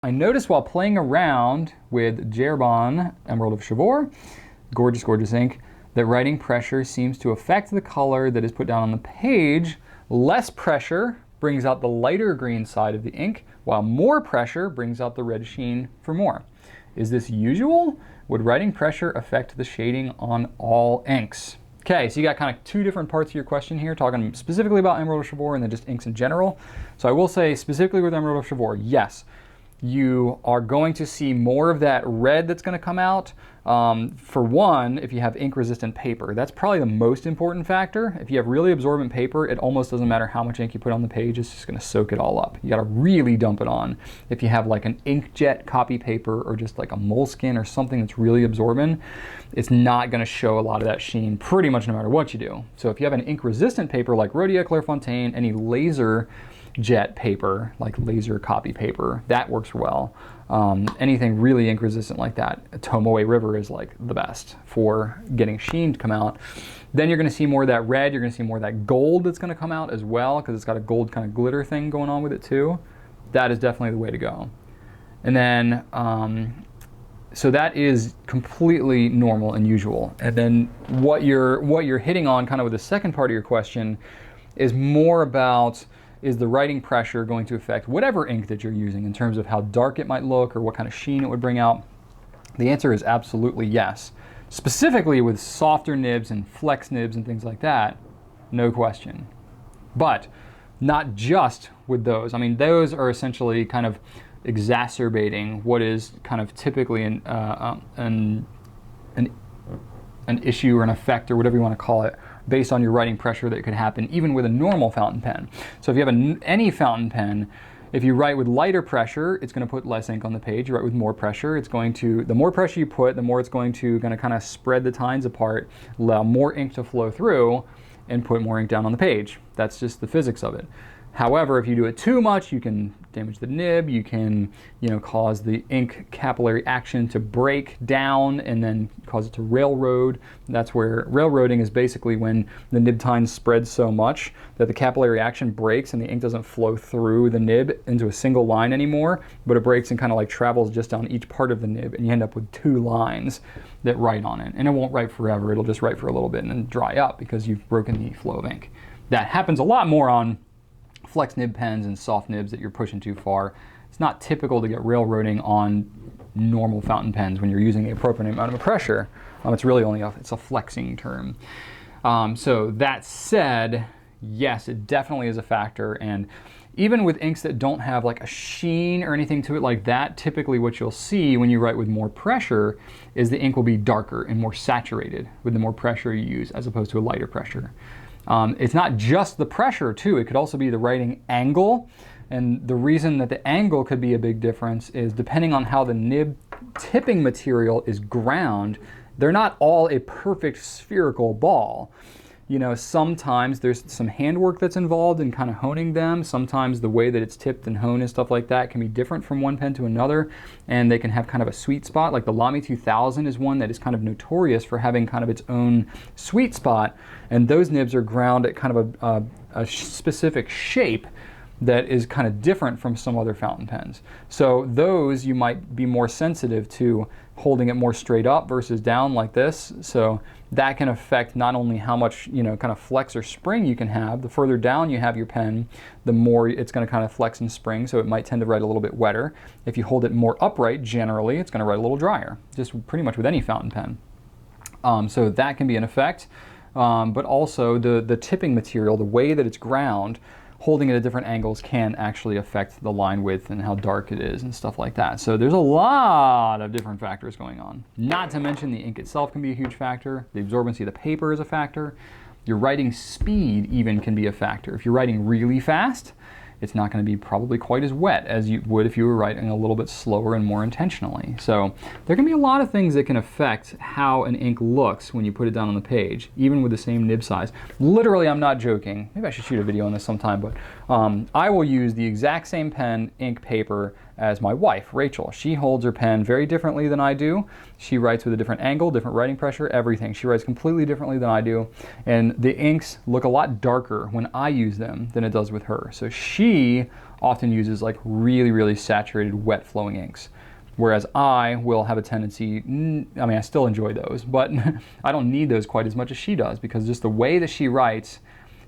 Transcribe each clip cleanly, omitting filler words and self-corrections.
I noticed while playing around with Jerbon Emerald of Chivor, gorgeous, gorgeous ink, that writing pressure seems to affect the color that is put down on the page. Less pressure brings out the lighter green side of the ink, while more pressure brings out the red sheen for more. Is this usual? Would writing pressure affect the shading on all inks? Okay, so you got kind of two different parts of your question here, talking specifically about Emerald of Chivor and then just inks in general. So I will say specifically with Emerald of Chivor, yes, you are going to see more of that red that's going to come out. For one, if you have ink resistant paper, that's probably the most important factor. If you have really absorbent paper, it almost doesn't matter how much ink you put on the page, it's just going to soak it all up. You got to really dump it on. If you have like an inkjet copy paper or just like a moleskin or something that's really absorbent, it's not going to show a lot of that sheen pretty much no matter what you do. So if you have an ink resistant paper like Rhodia, Clairefontaine, any laser jet paper, like laser copy paper, that works well. Anything really ink resistant like that, Tomoe River is like the best for getting sheen to come out. Then you're going to see more of that red, you're going to see more of that gold that's going to come out as well, because it's got a gold kind of glitter thing going on with it too. That is definitely the way to go. And then so that is completely normal and usual. And then what you're hitting on kind of with the second part of your question is more about, is the writing pressure going to affect whatever ink that you're using in terms of how dark it might look or what kind of sheen it would bring out? The answer is absolutely yes. Specifically with softer nibs and flex nibs and things like that, no question. But not just with those. I mean, those are essentially kind of exacerbating what is kind of typically an issue or an effect or whatever you want to call it, based on your writing pressure that could happen even with a normal fountain pen. So if you have any fountain pen, if you write with lighter pressure, it's going to put less ink on the page. You write with more pressure, it's going to, the more pressure you put, the more it's going to kind of spread the tines apart, allow more ink to flow through, and put more ink down on the page. That's just the physics of it. However, if you do it too much, you can damage the nib, you can, cause the ink capillary action to break down and then cause it to railroad. That's where railroading is basically when the nib tines spread so much that the capillary action breaks and the ink doesn't flow through the nib into a single line anymore, but it breaks and kind of like travels just down each part of the nib, and you end up with two lines that write on it. And it won't write forever, it'll just write for a little bit and then dry up because you've broken the flow of ink. That happens a lot more on flex nib pens and soft nibs that you're pushing too far. It's not typical to get railroading on normal fountain pens when you're using the appropriate amount of pressure. It's really only it's a flexing term. So that said, yes, it definitely is a factor. And even with inks that don't have like a sheen or anything to it like that, typically what you'll see when you write with more pressure is the ink will be darker and more saturated with the more pressure you use as opposed to a lighter pressure. It's not just the pressure too, it could also be the writing angle. And the reason that the angle could be a big difference is depending on how the nib tipping material is ground, they're not all a perfect spherical ball. Sometimes there's some handwork that's involved in kind of honing them. Sometimes the way that it's tipped and honed and stuff like that can be different from one pen to another, and they can have kind of a sweet spot. Like the Lamy 2000 is one that is kind of notorious for having kind of its own sweet spot, and those nibs are ground at kind of a specific shape that is kind of different from some other fountain pens. So those you might be more sensitive to holding it more straight up versus down like this. So that can affect not only how much, kind of flex or spring you can have. The further down you have your pen, the more it's going to kind of flex and spring, so it might tend to write a little bit wetter. If you hold it more upright, generally, it's going to write a little drier, just pretty much with any fountain pen. So that can be an effect. But also the tipping material, the way that it's ground, holding it at different angles can actually affect the line width and how dark it is and stuff like that. So there's a lot of different factors going on. Not to mention the ink itself can be a huge factor. The absorbency of the paper is a factor. Your writing speed even can be a factor. If you're writing really fast, it's not going to be probably quite as wet as you would if you were writing a little bit slower and more intentionally. So there can be a lot of things that can affect how an ink looks when you put it down on the page, even with the same nib size. Literally, I'm not joking. Maybe I should shoot a video on this sometime, but I will use the exact same pen, ink, paper as my wife, Rachel. She holds her pen very differently than I do. She writes with a different angle, different writing pressure, everything. She writes completely differently than I do. And the inks look a lot darker when I use them than it does with her. So she often uses like really, really saturated, wet flowing inks. Whereas I will have a tendency, I mean, I still enjoy those, but I don't need those quite as much as she does, because just the way that she writes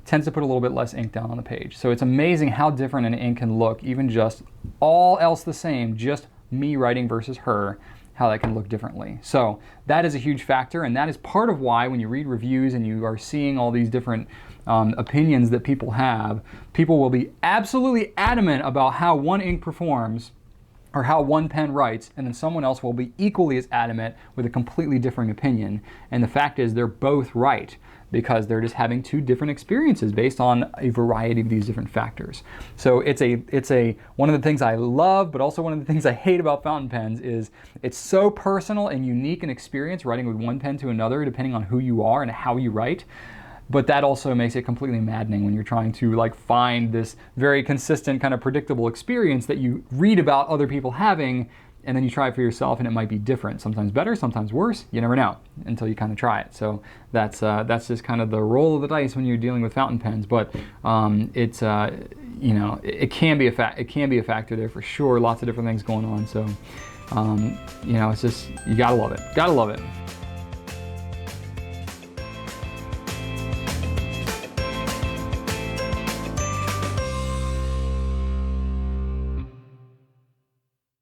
tends to put a little bit less ink down on the page. So it's amazing how different an ink can look, even just all else the same, just me writing versus her, how that can look differently. So that is a huge factor, and that is part of why when you read reviews and you are seeing all these different opinions that people have, people will be absolutely adamant about how one ink performs or how one pen writes, and then someone else will be equally as adamant with a completely differing opinion. And the fact is they're both right, because they're just having two different experiences based on a variety of these different factors. So it's one of the things I love, but also one of the things I hate about fountain pens is it's so personal and unique an experience writing with one pen to another, depending on who you are and how you write. But that also makes it completely maddening when you're trying to like find this very consistent kind of predictable experience that you read about other people having, and then you try it for yourself and it might be different. Sometimes better, sometimes worse. You never know until you kind of try it. So that's just kind of the roll of the dice when you're dealing with fountain pens. But it's you know, it can be a factor there for sure. Lots of different things going on. So you know, it's just, you gotta love it. Gotta love it.